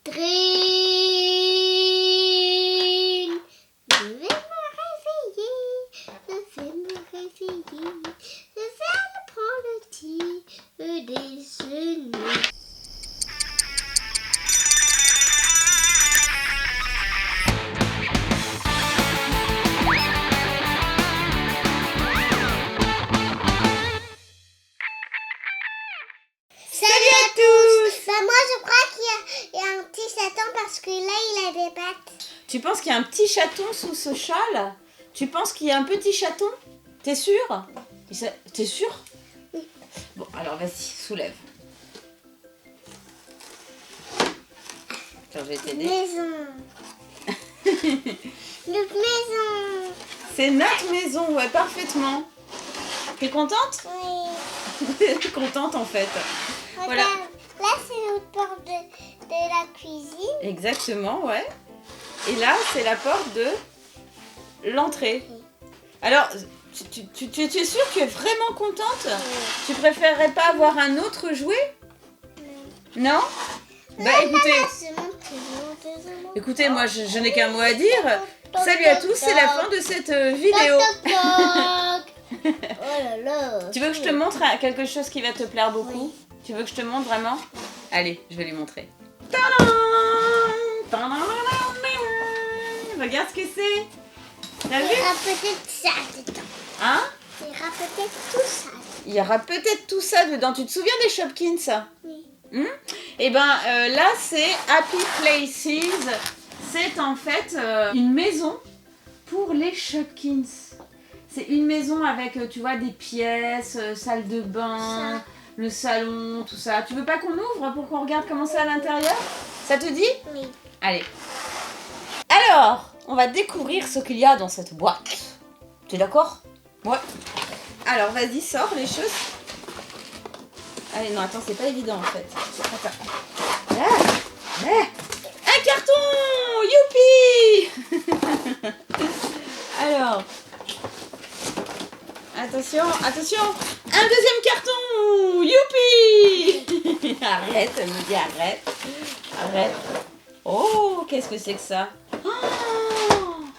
Dream. Je vais me réveiller. Je vais me réveiller. Je vais me prendre le petit déjeuner. Salut à tous! Bah moi je crois qu'il y a un petit chaton parce que là il a des pattes. Tu penses qu'il y a un petit chaton sous ce châle? Tu penses qu'il y a un petit chaton? T'es sûr? T'es sûr? Oui. Bon, alors vas-y, soulève. Attends, je vais t'aider. Maison. Notre maison. C'est notre maison, ouais, parfaitement. T'es contente? Oui. Contente en fait. Regarde, Voilà. là c'est notre porte de la cuisine. Exactement, ouais. Et là, c'est la porte de l'entrée. Alors, tu es sûre que tu es vraiment contente? Tu préférerais pas avoir un autre jouet? Non? Bah écoutez, moi je n'ai qu'un mot à dire. Salut à tous, c'est la fin de cette vidéo. Oh là là. Tu veux que je te montre quelque chose qui va te plaire beaucoup? Tu veux que je te montre vraiment? Allez, je vais lui montrer. Tadam! Tadam! Regarde ce que c'est. T'as vu? Il y aura peut-être ça dedans. Hein? Il y aura peut-être tout ça. Il y aura peut-être tout ça dedans. Tu te souviens des Shopkins? Oui. Et ben là, c'est Happy Places. C'est en fait une maison pour les Shopkins. C'est une maison avec, tu vois, des pièces, salle de bain, le salon, tout ça. Tu veux pas qu'on ouvre pour qu'on regarde comment c'est à l'intérieur? Ça te dit? Oui. Allez. Alors, on va découvrir ce qu'il y a dans cette boîte. Tu es d'accord? Ouais. Alors, vas-y, sors les choses. Allez, non, attends, c'est pas évident en fait. Attends. Un carton! Youpi! Alors. Attention, attention! Un deuxième carton! Youpi! Arrête, elle me dit arrête. Arrête. Oh, qu'est-ce que c'est que ça? Oh,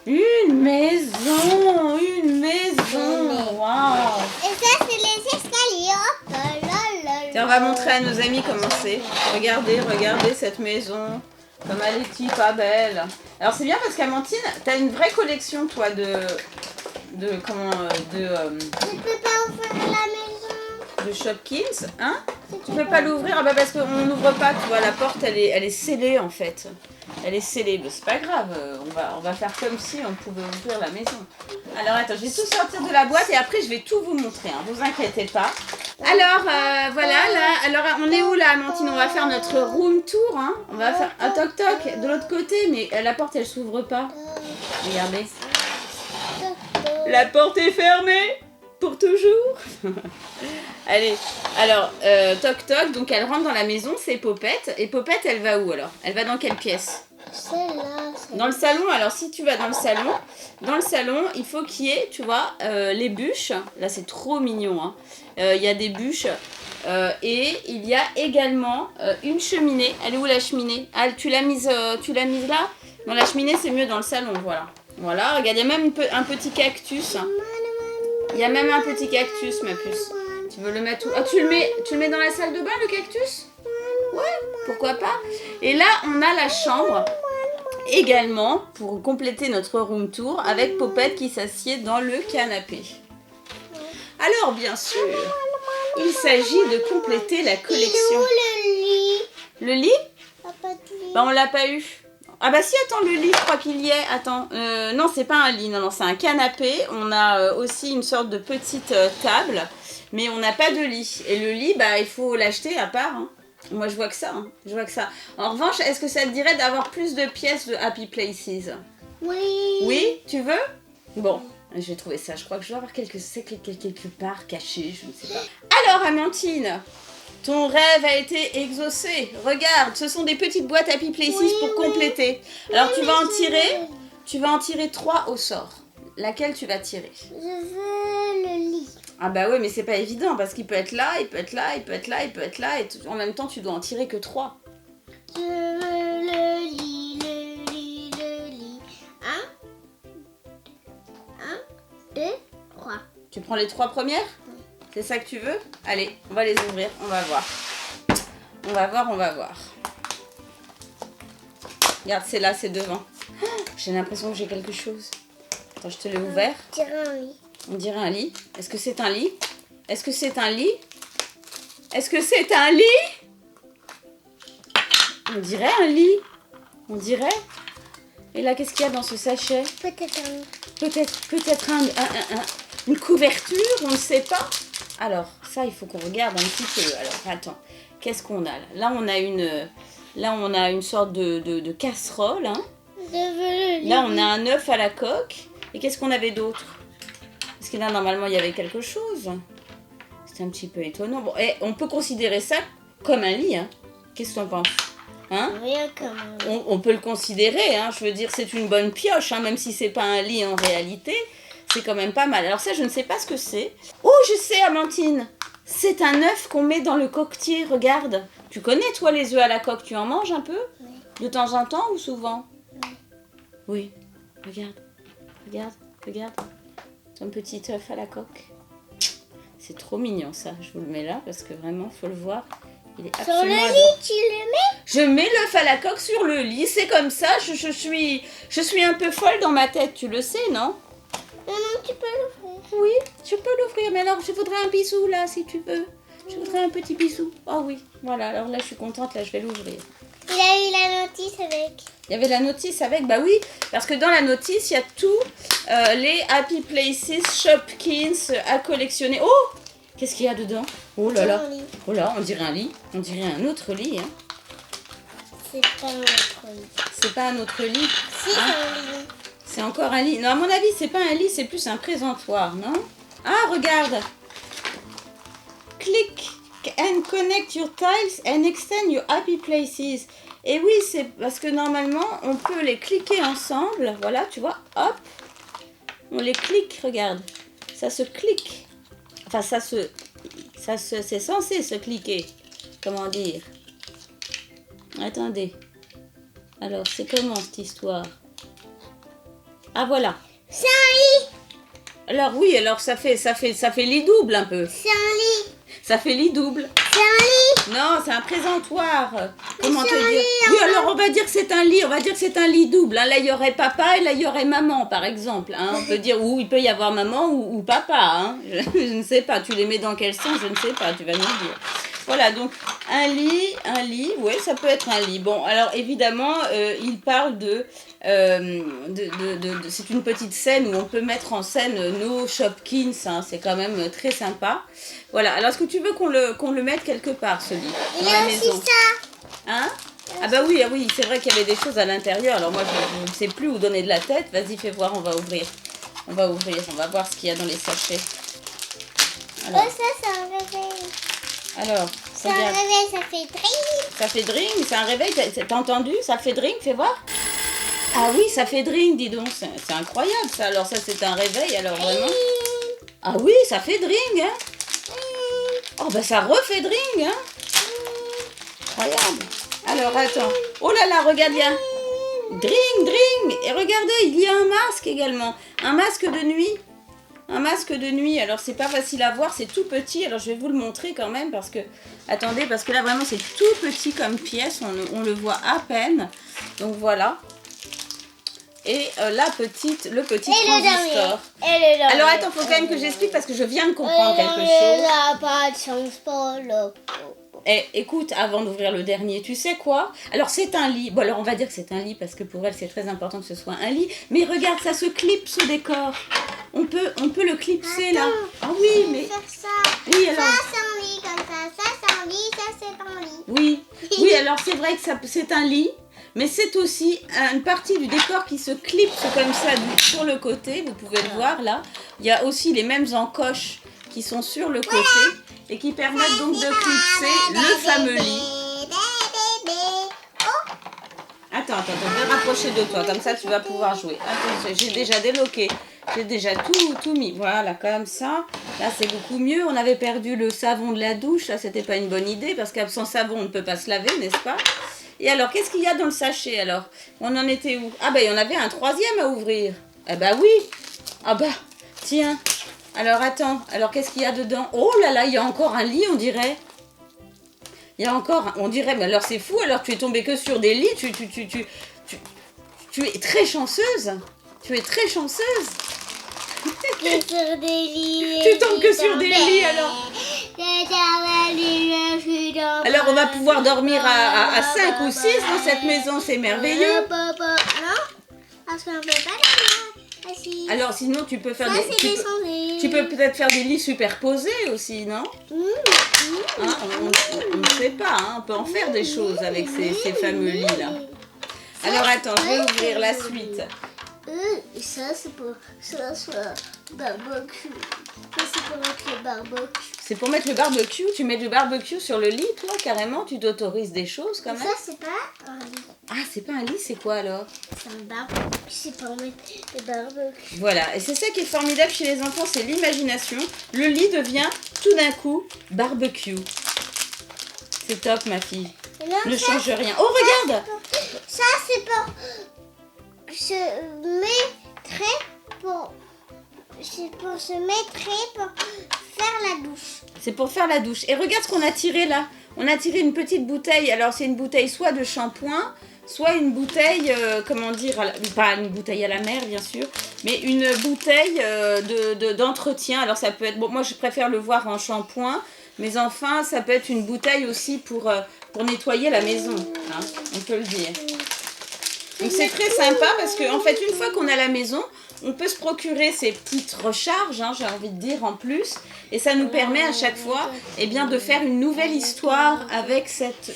une maison! Une maison! Waouh! Et ça, c'est les escaliers. Hop là là là. Tiens, on va montrer à nos amis comment c'est. Regardez, regardez cette maison. Comme elle est pas belle. Alors c'est bien parce qu'Amantine, t'as une vraie collection toi de Je peux pas ouvrir la maison. de Shopkins, hein? Tu peux pas l'ouvrir? Ah bah parce qu'on n'ouvre pas, tu vois, la porte elle est scellée en fait. Elle est scellée, mais c'est pas grave, on va faire comme si on pouvait ouvrir la maison. Alors attends, je vais tout sortir de la boîte et après je vais tout vous montrer, hein, vous inquiétez pas. Alors voilà, là, alors on est où là Amantine? On va faire notre room tour, hein. On va faire un toc toc de l'autre côté, mais la porte elle s'ouvre pas. Regardez. La porte est fermée pour toujours. Allez, alors, toc toc, donc elle rentre dans la maison, c'est Popette. Et Popette, elle va où alors? Elle va dans quelle pièce? Celle-là. Dans le salon. Alors si tu vas dans le salon, il faut qu'il y ait, tu vois, les bûches. Là, c'est trop mignon, hein. Il y a des bûches. Et il y a également une cheminée. Elle est où la cheminée? Ah, tu l'as mise là? Non, la cheminée, c'est mieux dans le salon, voilà. Voilà, regarde, il y a même un petit cactus. Il y a même un petit cactus, ma puce. Tu veux le mettre où? Ah, tu le mets dans la salle de bain, le cactus? Ouais, pourquoi pas. Et là, on a la chambre également pour compléter notre room tour avec Popette qui s'assied dans le canapé. Alors, bien sûr, il s'agit de compléter la collection. Il est où le lit? Le lit? Pas de lit. Bah, on l'a pas eu. Ah bah si, attends, le lit, je crois qu'il y est. Attends, non, c'est pas un lit, non, c'est un canapé. On a aussi une sorte de petite table, mais on n'a pas de lit. Et le lit, bah, il faut l'acheter à part, hein. Moi, je vois que ça, hein. Je vois que ça. En revanche, est-ce que ça te dirait d'avoir plus de pièces de Happy Places? Oui. Oui, tu veux? Bon, je vais trouver ça. Je crois que je dois avoir quelque part caché, je ne sais pas. Alors, Amantine, ton rêve a été exaucé. Regarde, ce sont des petites boîtes Happy Places pour compléter. Alors, tu vas en tirer 3 au sort. Laquelle tu vas tirer? Je veux le lit. Ah bah ouais, mais c'est pas évident parce qu'il peut être là, il peut être là, il peut être là, il peut être là, et en même temps tu dois en tirer que 3. Je veux le prends les 3 premières? C'est ça que tu veux? Allez, on va les ouvrir, on va voir. On va voir, on va voir. Regarde, c'est là, c'est devant. Oh, j'ai l'impression que j'ai quelque chose. Attends, je te l'ai ouvert. On dirait un lit. On dirait un lit. Est-ce que c'est un lit? Est-ce que c'est un lit? Est-ce que c'est un lit? On dirait un lit. On dirait. Et là, qu'est-ce qu'il y a dans ce sachet? Peut-être un lit. Peut-être une couverture, on ne sait pas. Alors, ça, il faut qu'on regarde un petit peu. Alors, attends, qu'est-ce qu'on a là? Là, on a une sorte de casserole. Hein. Là, on a un œuf à la coque. Et qu'est-ce qu'on avait d'autre? Parce que là, normalement, il y avait quelque chose. C'est un petit peu étonnant. Bon, et on peut considérer ça comme un lit. Hein. Qu'est-ce que tu en penses? Hein? Rien comme un lit. On peut le considérer. Hein. Je veux dire, c'est une bonne pioche. Hein, même si c'est pas un lit en réalité. C'est quand même pas mal. Alors ça, je ne sais pas ce que c'est. Oh, je sais, Amandine. C'est un œuf qu'on met dans le coquetier. Regarde. Tu connais, toi, les œufs à la coque? Tu en manges un peu? Oui. De temps en temps ou souvent? Oui. Oui. Regarde. Regarde. Regarde. Un petit œuf à la coque. C'est trop mignon, ça. Je vous le mets là parce que vraiment, il faut le voir. Il est Sur absolument le adorable. lit, tu le mets? Je mets l'œuf à la coque sur le lit. C'est comme ça. Je suis un peu folle dans ma tête. Tu le sais, non? Non, tu peux l'ouvrir. Oui, je peux l'ouvrir, mais alors je voudrais un bisou là, si tu veux. Je voudrais un petit bisou. Oh oui, voilà, alors là je suis contente, là je vais l'ouvrir. Il a eu la notice avec. Il y avait la notice avec, bah oui, parce que dans la notice, il y a tous les Happy Places, Shopkins à collectionner. Oh, qu'est-ce qu'il y a dedans? Oh là là, Un lit. oh là, on dirait un lit, on dirait un autre lit. Hein. C'est pas un autre lit. C'est pas un autre lit. Si, c'est un lit. C'est encore un lit. Non, à mon avis, c'est pas un lit, c'est plus un présentoir, non? Ah, regarde. Click and connect your tiles and extend your happy places. Et oui, c'est parce que normalement, on peut les cliquer ensemble. Voilà, tu vois, hop. On les clique, regarde. Ça se clique. Enfin, c'est censé se cliquer. Comment dire? Attendez. Alors, c'est comment cette histoire? Ah voilà. C'est un lit. Alors oui, alors ça fait lit double un peu. C'est un lit. Ça fait lit double. C'est un lit. Non, c'est un présentoir. Comment te c'est un dire? lit, Oui, alors on va dire que c'est un lit. On va dire que c'est un lit double. Hein. Là, il y aurait papa et là, il y aurait maman, par exemple. Hein. On peut dire où il peut y avoir maman ou papa. Hein. Je ne sais pas. Tu les mets dans quel sens? Je ne sais pas. Tu vas nous dire. Voilà, donc un lit, oui, ça peut être un lit. Bon, alors évidemment, il parle c'est une petite scène où on peut mettre en scène nos Shopkins, hein, c'est quand même très sympa. Voilà, alors est-ce que tu veux qu'on le mette quelque part, ce lit, Il dans y la a aussi maison? ça. Hein? Ah bah oui, c'est vrai qu'il y avait des choses à l'intérieur, alors moi je ne sais plus où donner de la tête. Vas-y, fais voir, on va ouvrir, on va voir ce qu'il y a dans les sachets. Alors, Oh, ça, c'est un réveil. alors C'est un regarde. réveil, ça fait drink. Ça fait drink, c'est un réveil, t'as entendu? Ça fait drink, fais voir. Ah oui, ça fait drink, dis donc, c'est incroyable ça. Alors ça c'est un réveil, alors vraiment. Ah oui, ça fait drink, hein. Oh bah ça refait drink, hein. Incroyable. Alors attends. Oh là là, regarde bien. Drink. Et regardez, il y a un masque également. Un masque de nuit. Un masque de nuit, alors c'est pas facile à voir, c'est tout petit, alors je vais vous le montrer quand même parce que, attendez, parce que là vraiment c'est tout petit comme pièce, on le voit à peine, donc voilà. Et le petit transistor. Alors attends, faut quand même que j'explique parce que je viens de comprendre quelque chose. n'a pas de chance pour le Eh, écoute, avant d'ouvrir le dernier, tu sais quoi? Alors c'est un lit. Bon alors on va dire que c'est un lit parce que pour elle c'est très important que ce soit un lit. Mais regarde, ça se clipse au décor. On peut le clipser là. Ah oui, mais faire ça. oui alors. Ça, c'est un lit comme ça c'est un lit, ça, c'est un lit. Oui, alors c'est vrai que c'est un lit, mais c'est aussi une partie du décor qui se clipse comme ça sur le côté. Vous pouvez le voir là. Il y a aussi les mêmes encoches qui sont sur le côté et qui permettent donc de clipser le fameux lit. Attends, je vais rapprocher de toi, comme ça tu vas pouvoir jouer. Attends, j'ai déjà déloqué, j'ai déjà tout mis. Voilà, comme ça. Là, c'est beaucoup mieux. On avait perdu le savon de la douche. Là, c'était pas une bonne idée parce qu'absent savon, on ne peut pas se laver, n'est-ce pas? Et alors, qu'est-ce qu'il y a dans le sachet alors? On en était où? Ah, ben, il y en avait un troisième à ouvrir. Ah, bah oui. Ah, bah, tiens. Alors attends, alors qu'est-ce qu'il y a dedans? Oh là là, il y a encore un lit, on dirait. Il y a encore, on dirait, mais alors c'est fou, alors tu es tombée que sur des lits, tu es très chanceuse. Tu es très chanceuse. Que sur des lits. Tu tombes que sur des lits alors. Alors on va pouvoir dormir à 5 ou 6 dans cette maison, c'est merveilleux. Non, parce qu'on peut pas dormir assis. Alors sinon tu peux faire Ça, des... c'est descendu. Tu peux peut-être faire des lits superposés aussi, non? Hein, on ne sait pas, hein, on peut en faire des choses avec ces fameux lits-là. Alors attends, je vais ouvrir la suite. Ça, c'est pour barbecue. Ça, c'est pour mettre le barbecue. C'est pour mettre le barbecue? Tu mets du barbecue sur le lit, toi, carrément? Tu t'autorises des choses quand même? Ça, c'est pas un lit. Ah, c'est pas un lit, c'est quoi alors? C'est un barbecue. C'est pour mettre le barbecue. Voilà, et c'est ça qui est formidable chez les enfants, c'est l'imagination. Le lit devient tout d'un coup barbecue. C'est top, ma fille. Non, Ne ça, change rien. Oh, regarde! ça, c'est pour se mettre pour... C'est pour se mettre pour faire la douche. C'est pour faire la douche. Et regarde ce qu'on a tiré là. On a tiré une petite bouteille. Alors c'est une bouteille soit de shampoing, soit une bouteille, comment dire, pas une bouteille à la mer bien sûr, mais une bouteille d'entretien. Alors ça peut être, bon moi je préfère le voir en shampoing, mais enfin ça peut être une bouteille aussi pour nettoyer la maison, hein, on peut le dire. Donc c'est très sympa parce qu'en fait une fois qu'on a la maison, on peut se procurer ces petites recharges, hein, j'ai envie de dire en plus, et ça nous permet à chaque fois eh bien, de faire une nouvelle histoire avec cet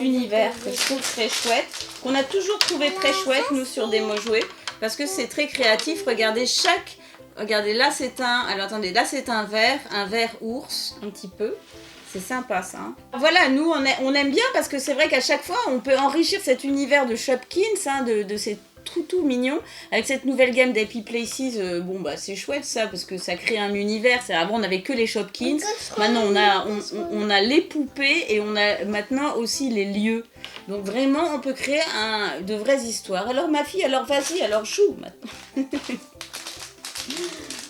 univers que je trouve très chouette, qu'on a toujours trouvé très chouette nous sur Des mots joués, parce que c'est très créatif. Regardez regardez là c'est alors attendez, là c'est un verre ours un petit peu. C'est sympa ça. Hein. Voilà, nous on aime bien parce que c'est vrai qu'à chaque fois on peut enrichir cet univers de Shopkins, hein, de ces tout mignon avec cette nouvelle gamme d'Happy Places. Bon bah c'est chouette ça parce que ça crée un univers. Avant on avait que les Shopkins, maintenant on a les poupées et on a maintenant aussi les lieux. Donc vraiment on peut créer de vraies histoires. Alors ma fille, alors vas-y, alors joue maintenant.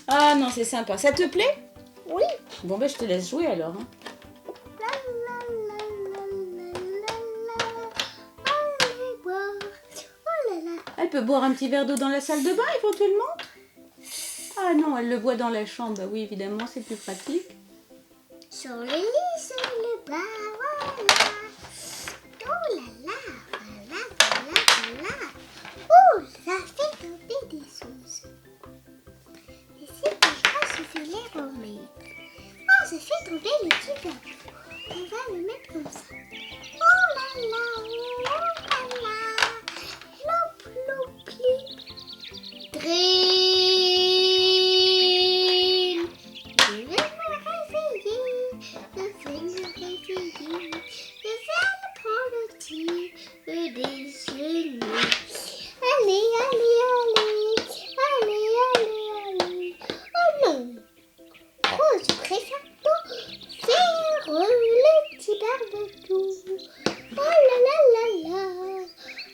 Ah non c'est sympa, ça te plaît? Oui. Bon bah je te laisse jouer alors. Hein. Elle peut boire un petit verre d'eau dans la salle de bain éventuellement? Ah non, elle le boit dans la chambre. Bah oui, évidemment, c'est plus pratique. Sur le lit, sur le bas, voilà. Oh là là, voilà. Oh, ça fait tomber des choses. Et si je fais les remettre. Oh, ça fait tomber le petit verre. On va le mettre comme ça. Oh là là, oh là là. Green. Je vais me réveiller. Je vais prendre le petit déjeuner. Allez. Oh non. Oh, je préfère faire le petit barbecue. Oh là là.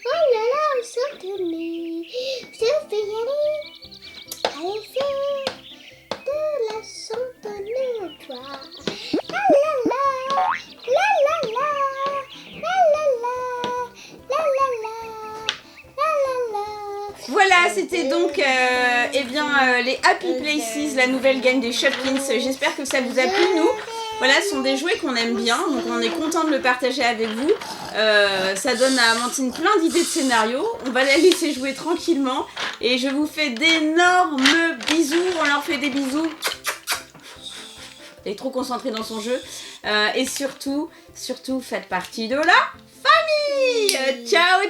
Oh là là, soutenez. Je vais y aller. Allez faire de la soutenue au toit. La la la, la la la, la la la, la la la, la la la. Voilà, c'était donc les Happy Places, la nouvelle gamme des Shopkins. J'espère que ça vous a plu, nous. Voilà, ce sont des jouets qu'on aime bien, donc on est content de le partager avec vous. Ça donne à Amandine plein d'idées de scénarios. On va la laisser jouer tranquillement. Et je vous fais d'énormes bisous. On leur fait des bisous. Elle est trop concentrée dans son jeu. Et surtout, faites partie de la famille. Ciao.